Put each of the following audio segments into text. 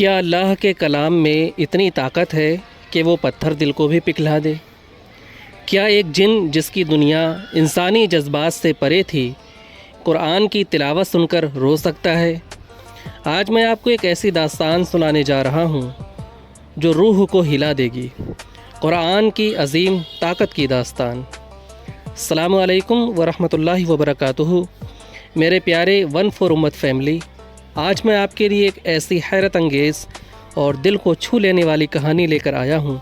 کیا اللہ کے کلام میں اتنی طاقت ہے کہ وہ پتھر دل کو بھی پگھلا دے؟ کیا ایک جن جس کی دنیا انسانی جذبات سے پرے تھی قرآن کی تلاوت سن کر رو سکتا ہے؟ آج میں آپ کو ایک ایسی داستان سنانے جا رہا ہوں جو روح کو ہلا دے گی، قرآن کی عظیم طاقت کی داستان۔ السلام علیکم ورحمۃ اللہ وبرکاتہ۔ میرے پیارے ون فور امت فیملی، آج میں آپ کے لیے ایک ایسی حیرت انگیز اور دل کو چھو لینے والی کہانی لے کر آیا ہوں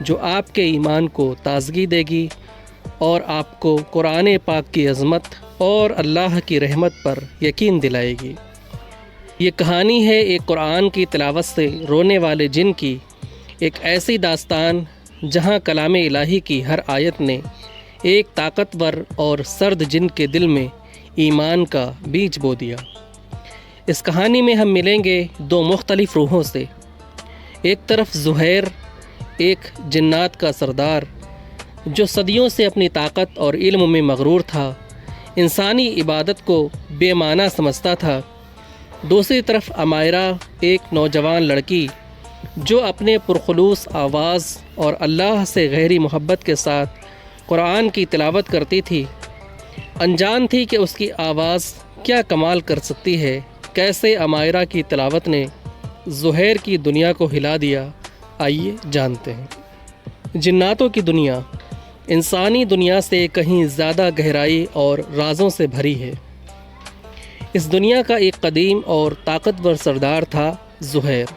جو آپ کے ایمان کو تازگی دے گی اور آپ کو قرآن پاک کی عظمت اور اللہ کی رحمت پر یقین دلائے گی۔ یہ کہانی ہے ایک قرآن کی تلاوت سے رونے والے جن کی، ایک ایسی داستان جہاں کلام الہی کی ہر آیت نے ایک طاقتور اور سرد جن کے دل میں ایمان کا بیج بو دیا۔ اس کہانی میں ہم ملیں گے دو مختلف روحوں سے، ایک طرف زہیر، ایک جنات کا سردار جو صدیوں سے اپنی طاقت اور علم میں مغرور تھا، انسانی عبادت کو بے معنی سمجھتا تھا۔ دوسری طرف امائرہ، ایک نوجوان لڑکی جو اپنے پرخلوص آواز اور اللہ سے گہری محبت کے ساتھ قرآن کی تلاوت کرتی تھی، انجان تھی کہ اس کی آواز کیا کمال کر سکتی ہے۔ کیسے امائرہ کی تلاوت نے زہیر کی دنیا کو ہلا دیا، آئیے جانتے ہیں۔ جناتوں کی دنیا انسانی دنیا سے کہیں زیادہ گہرائی اور رازوں سے بھری ہے۔ اس دنیا کا ایک قدیم اور طاقتور سردار تھا زہیر۔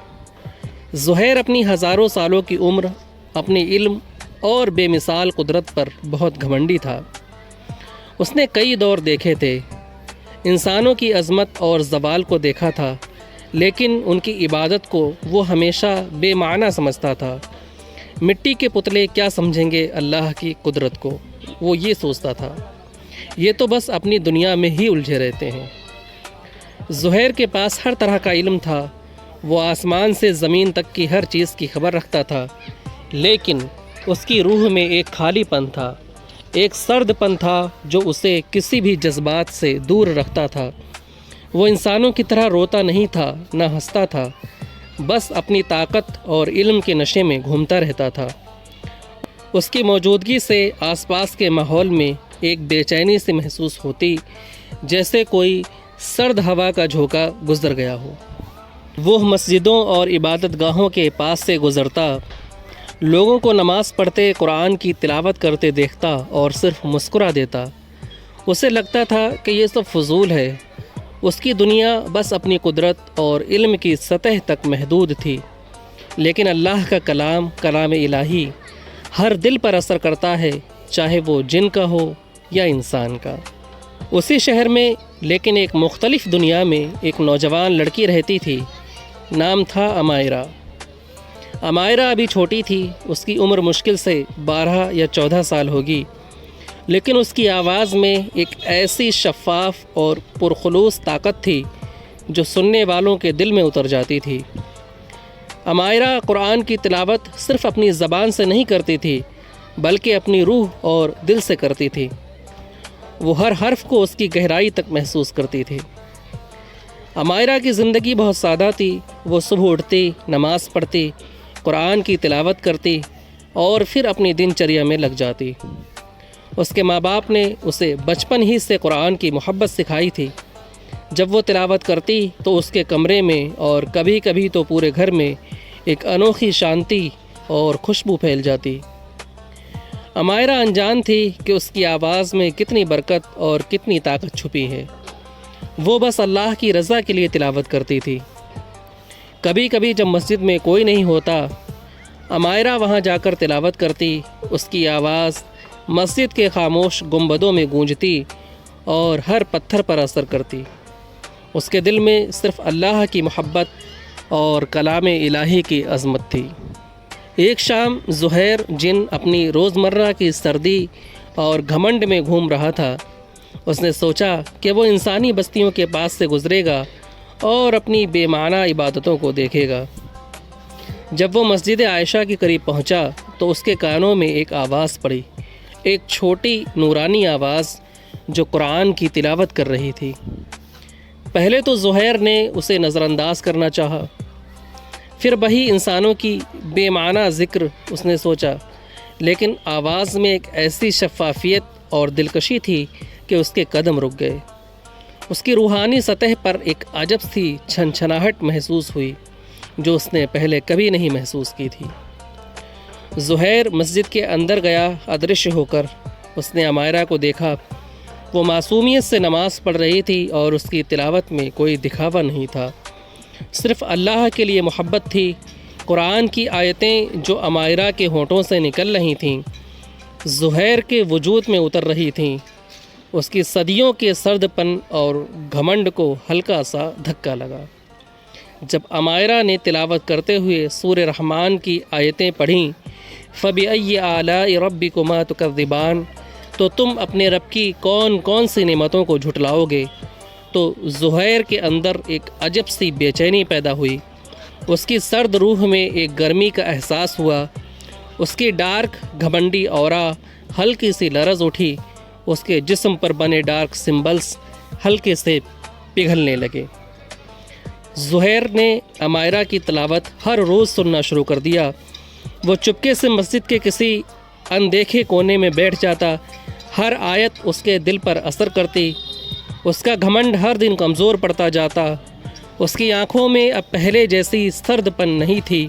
زہیر اپنی ہزاروں سالوں کی عمر، اپنی علم اور بے مثال قدرت پر بہت گھمنڈی تھا۔ اس نے کئی دور دیکھے تھے، انسانوں کی عظمت اور زوال کو دیکھا تھا، لیکن ان کی عبادت کو وہ ہمیشہ بے معنی سمجھتا تھا۔ مٹی کے پتلے کیا سمجھیں گے اللہ کی قدرت کو، وہ یہ سوچتا تھا، یہ تو بس اپنی دنیا میں ہی الجھے رہتے ہیں۔ زہیر کے پاس ہر طرح کا علم تھا، وہ آسمان سے زمین تک کی ہر چیز کی خبر رکھتا تھا، لیکن اس کی روح میں ایک خالی پن تھا، ایک سرد پن تھا جو اسے کسی بھی جذبات سے دور رکھتا تھا۔ وہ انسانوں کی طرح روتا نہیں تھا، نہ ہنستا تھا، بس اپنی طاقت اور علم کے نشے میں گھومتا رہتا تھا۔ اس کی موجودگی سے آس پاس کے ماحول میں ایک بے چینی سے محسوس ہوتی، جیسے کوئی سرد ہوا کا جھونکا گزر گیا ہو۔ وہ مسجدوں اور عبادت گاہوں کے پاس سے گزرتا، لوگوں کو نماز پڑھتے، قرآن کی تلاوت کرتے دیکھتا اور صرف مسکرا دیتا۔ اسے لگتا تھا کہ یہ سب فضول ہے، اس کی دنیا بس اپنی قدرت اور علم کی سطح تک محدود تھی۔ لیکن اللہ کا کلام، کلام الہی، ہر دل پر اثر کرتا ہے، چاہے وہ جن کا ہو یا انسان کا۔ اسی شہر میں لیکن ایک مختلف دنیا میں ایک نوجوان لڑکی رہتی تھی، نام تھا امائرہ۔ امائرہ ابھی چھوٹی تھی، اس کی عمر مشکل سے 12 یا 14 سال ہوگی، لیکن اس کی آواز میں ایک ایسی شفاف اور پرخلوص طاقت تھی جو سننے والوں کے دل میں اتر جاتی تھی۔ امائرہ قرآن کی تلاوت صرف اپنی زبان سے نہیں کرتی تھی، بلکہ اپنی روح اور دل سے کرتی تھی۔ وہ ہر حرف کو اس کی گہرائی تک محسوس کرتی تھی۔ امائرہ کی زندگی بہت سادہ تھی، وہ صبح اٹھتی، نماز پڑھتی، قرآن کی تلاوت کرتی اور پھر اپنی دن چریا میں لگ جاتی۔ اس کے ماں باپ نے اسے بچپن ہی سے قرآن کی محبت سکھائی تھی۔ جب وہ تلاوت کرتی تو اس کے کمرے میں اور کبھی کبھی تو پورے گھر میں ایک انوکھی شانتی اور خوشبو پھیل جاتی۔ امائرہ انجان تھی کہ اس کی آواز میں کتنی برکت اور کتنی طاقت چھپی ہے۔ وہ بس اللہ کی رضا کے لیے تلاوت کرتی تھی۔ کبھی کبھی جب مسجد میں کوئی نہیں ہوتا، امائرہ وہاں جا کر تلاوت کرتی، اس کی آواز مسجد کے خاموش گنبدوں میں گونجتی اور ہر پتھر پر اثر کرتی۔ اس کے دل میں صرف اللہ کی محبت اور کلام الہی کی عظمت تھی۔ ایک شام زہیر جن اپنی روزمرہ کی سردی اور گھمنڈ میں گھوم رہا تھا، اس نے سوچا کہ وہ انسانی بستیوں کے پاس سے گزرے گا اور اپنی بے معنی عبادتوں کو دیکھے گا۔ جب وہ مسجد عائشہ کے قریب پہنچا تو اس کے کانوں میں ایک آواز پڑی، ایک چھوٹی نورانی آواز جو قرآن کی تلاوت کر رہی تھی۔ پہلے تو زہیر نے اسے نظر انداز کرنا چاہا، پھر وہی انسانوں کی بے معنی ذکر اس نے سوچا، لیکن آواز میں ایک ایسی شفافیت اور دلکشی تھی کہ اس کے قدم رک گئے۔ اس کی روحانی سطح پر ایک عجب سی چھنچھناہٹ محسوس ہوئی جو اس نے پہلے کبھی نہیں محسوس کی تھی۔ زہیر مسجد کے اندر گیا ادرشیہ ہو کر۔ اس نے عمائرہ کو دیکھا، وہ معصومیت سے نماز پڑھ رہی تھی اور اس کی تلاوت میں کوئی دکھاوا نہیں تھا، صرف اللہ کے لیے محبت تھی۔ قرآن کی آیتیں جو عمائرہ کے ہونٹوں سے نکل رہی تھیں زہیر کے وجود میں اتر رہی تھیں۔ اس کی صدیوں کے سرد پن اور گھمنڈ کو ہلکا سا دھکا لگا جب عمائرہ نے تلاوت کرتے ہوئے سورہ رحمان کی آیتیں پڑھیں، فَبِأَيِّ آلَاءِ رَبِّكُمَا تُكَذِّبَانِ، تو تم اپنے رب کی کون کون سی نعمتوں کو جھٹلاؤ گے۔ تو زہیر کے اندر ایک عجب سی بے چینی پیدا ہوئی، اس کی سرد روح میں ایک گرمی کا احساس ہوا، اس کی ڈارک گھمنڈی اورا ہلکی سی لرز اٹھی، اس کے جسم پر بنے ڈارک سمبلز ہلکے سے پگھلنے لگے۔ زہیر نے عمائرہ کی تلاوت ہر روز سننا شروع کر دیا۔ وہ چپکے سے مسجد کے کسی اندیکھے کونے میں بیٹھ جاتا، ہر آیت اس کے دل پر اثر کرتی، اس کا گھمنڈ ہر دن کمزور پڑتا جاتا۔ اس کی آنکھوں میں اب پہلے جیسی سرد پن نہیں تھی،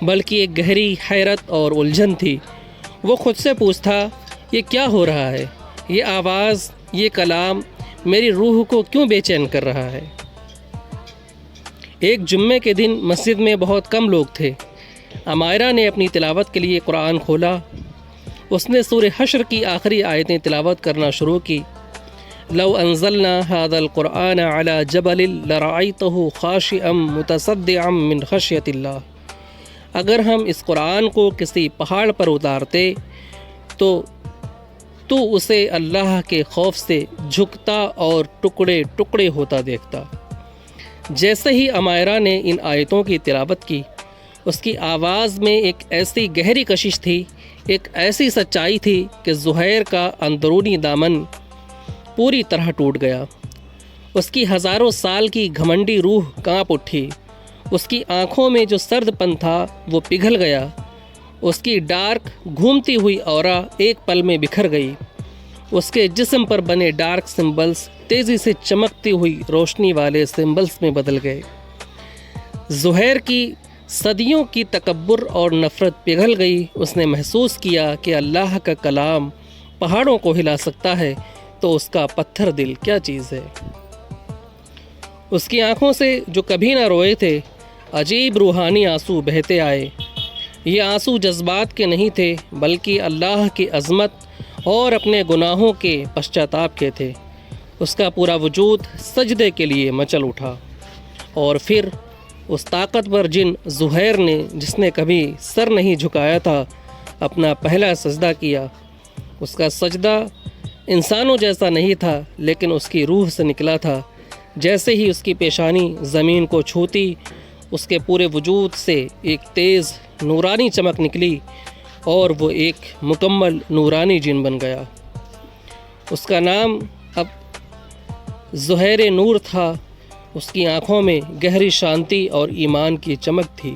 بلکہ ایک گہری حیرت اور الجھن تھی۔ وہ خود سے پوچھتا، یہ کیا ہو رہا ہے؟ یہ آواز، یہ کلام میری روح کو کیوں بے چین کر رہا ہے؟ ایک جمعے کے دن مسجد میں بہت کم لوگ تھے۔ عمائرہ نے اپنی تلاوت کے لیے قرآن کھولا۔ اس نے سورہ حشر کی آخری آیتیں تلاوت کرنا شروع کی۔ لو انزلنا هذا القرآن على جبل لرأيته خاشعا متصدعا من خشیۃ اللہ، اگر ہم اس قرآن کو کسی پہاڑ پر اتارتے تو اسے اللہ کے خوف سے جھکتا اور ٹکڑے ٹکڑے ہوتا دیکھتا۔ جیسے ہی عمائرہ نے ان آیتوں کی تلاوت کی، اس کی آواز میں ایک ایسی گہری کشش تھی، ایک ایسی سچائی تھی کہ زہیر کا اندرونی دامن پوری طرح ٹوٹ گیا۔ اس کی ہزاروں سال کی گھمنڈی روح کانپ اٹھی، اس کی آنکھوں میں جو سرد پن تھا وہ پگھل گیا، اس کی ڈارک گھومتی ہوئی اورا ایک پل میں بکھر گئی، اس کے جسم پر بنے ڈارک سمبلز تیزی سے چمکتی ہوئی روشنی والے سمبلز میں بدل گئے۔ زہیر کی صدیوں کی تکبر اور نفرت پگھل گئی۔ اس نے محسوس کیا کہ اللہ کا کلام پہاڑوں کو ہلا سکتا ہے تو اس کا پتھر دل کیا چیز ہے۔ اس کی آنکھوں سے جو کبھی نہ روئے تھے عجیب روحانی آنسو بہتے آئے۔ یہ آنسو جذبات کے نہیں تھے بلکہ اللہ کی عظمت اور اپنے گناہوں کے پشچاتاپ کے تھے۔ اس کا پورا وجود سجدے کے لیے مچل اٹھا، اور پھر اس طاقتور جن زہیر نے، جس نے کبھی سر نہیں جھکایا تھا، اپنا پہلا سجدہ کیا۔ اس کا سجدہ انسانوں جیسا نہیں تھا لیکن اس کی روح سے نکلا تھا۔ جیسے ہی اس کی پیشانی زمین کو چھوتی، اس کے پورے وجود سے ایک تیز نورانی چمک نکلی اور وہ ایک مکمل نورانی جن بن گیا۔ اس کا نام اب زہیر نور تھا۔ اس کی آنکھوں میں گہری شانتی اور ایمان کی چمک تھی۔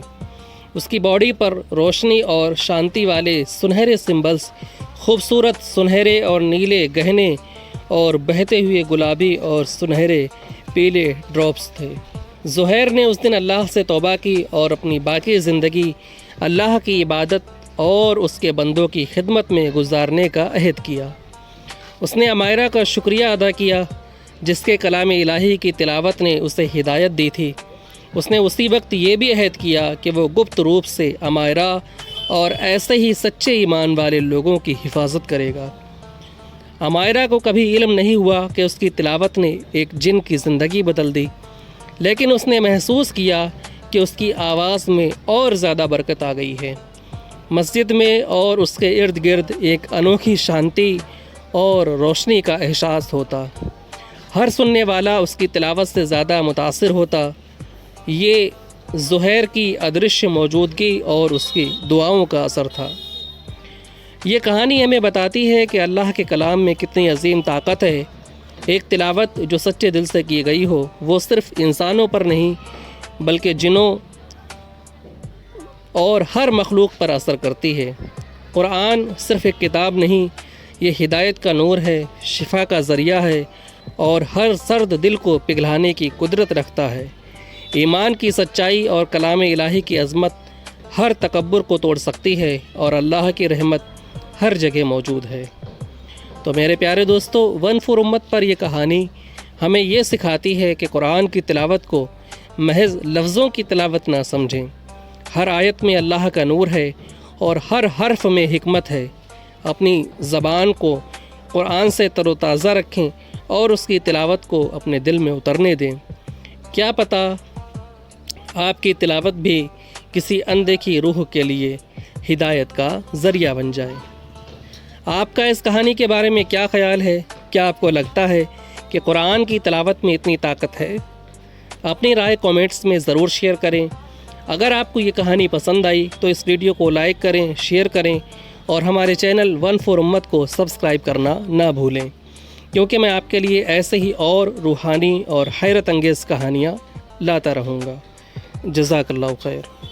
اس کی باڈی پر روشنی اور شانتی والے سنہرے سمبلز، خوبصورت سنہرے اور نیلے گہنے اور بہتے ہوئے گلابی اور سنہرے پیلے ڈراپس تھے۔ زہیر نے اس دن اللہ سے توبہ کی اور اپنی باقی زندگی اللہ کی عبادت اور اس کے بندوں کی خدمت میں گزارنے کا عہد کیا۔ اس نے عمائرہ کا شکریہ ادا کیا جس کے کلام الہی کی تلاوت نے اسے ہدایت دی تھی۔ اس نے اسی وقت یہ بھی عہد کیا کہ وہ گپت روپ سے عمائرہ اور ایسے ہی سچے ایمان والے لوگوں کی حفاظت کرے گا۔ عمائرہ کو کبھی علم نہیں ہوا کہ اس کی تلاوت نے ایک جن کی زندگی بدل دی، لیکن اس نے محسوس کیا کہ اس کی آواز میں اور زیادہ برکت آ گئی ہے۔ مسجد میں اور اس کے ارد گرد ایک انوکھی شانتی اور روشنی کا احساس ہوتا۔ ہر سننے والا اس کی تلاوت سے زیادہ متاثر ہوتا۔ یہ زہیر کی ادرشیہ موجودگی اور اس کی دعاؤں کا اثر تھا۔ یہ کہانی ہمیں بتاتی ہے کہ اللہ کے کلام میں کتنی عظیم طاقت ہے۔ ایک تلاوت جو سچے دل سے کی گئی ہو وہ صرف انسانوں پر نہیں بلکہ جنوں اور ہر مخلوق پر اثر کرتی ہے۔ قرآن صرف ایک کتاب نہیں، یہ ہدایت کا نور ہے، شفا کا ذریعہ ہے اور ہر سرد دل کو پگھلانے کی قدرت رکھتا ہے۔ ایمان کی سچائی اور کلام الہی کی عظمت ہر تکبر کو توڑ سکتی ہے اور اللہ کی رحمت ہر جگہ موجود ہے۔ تو میرے پیارے دوستو، ون فور امت پر یہ کہانی ہمیں یہ سکھاتی ہے کہ قرآن کی تلاوت کو محض لفظوں کی تلاوت نہ سمجھیں۔ ہر آیت میں اللہ کا نور ہے اور ہر حرف میں حکمت ہے۔ اپنی زبان کو قرآن سے تر و تازہ رکھیں اور اس کی تلاوت کو اپنے دل میں اترنے دیں۔ کیا پتہ آپ کی تلاوت بھی کسی اندیکھی روح کے لیے ہدایت کا ذریعہ بن جائے۔ آپ کا اس کہانی کے بارے میں کیا خیال ہے؟ کیا آپ کو لگتا ہے کہ قرآن کی تلاوت میں اتنی طاقت ہے؟ اپنی رائے کومنٹس میں ضرور شیئر کریں۔ اگر آپ کو یہ کہانی پسند آئی تو اس ویڈیو کو لائک کریں، شیئر کریں اور ہمارے چینل ون فور امت کو سبسکرائب کرنا نہ بھولیں، کیونکہ میں آپ کے لیے ایسے ہی اور روحانی اور حیرت انگیز کہانیاں لاتا رہوں گا۔ جزاک اللہ خیر۔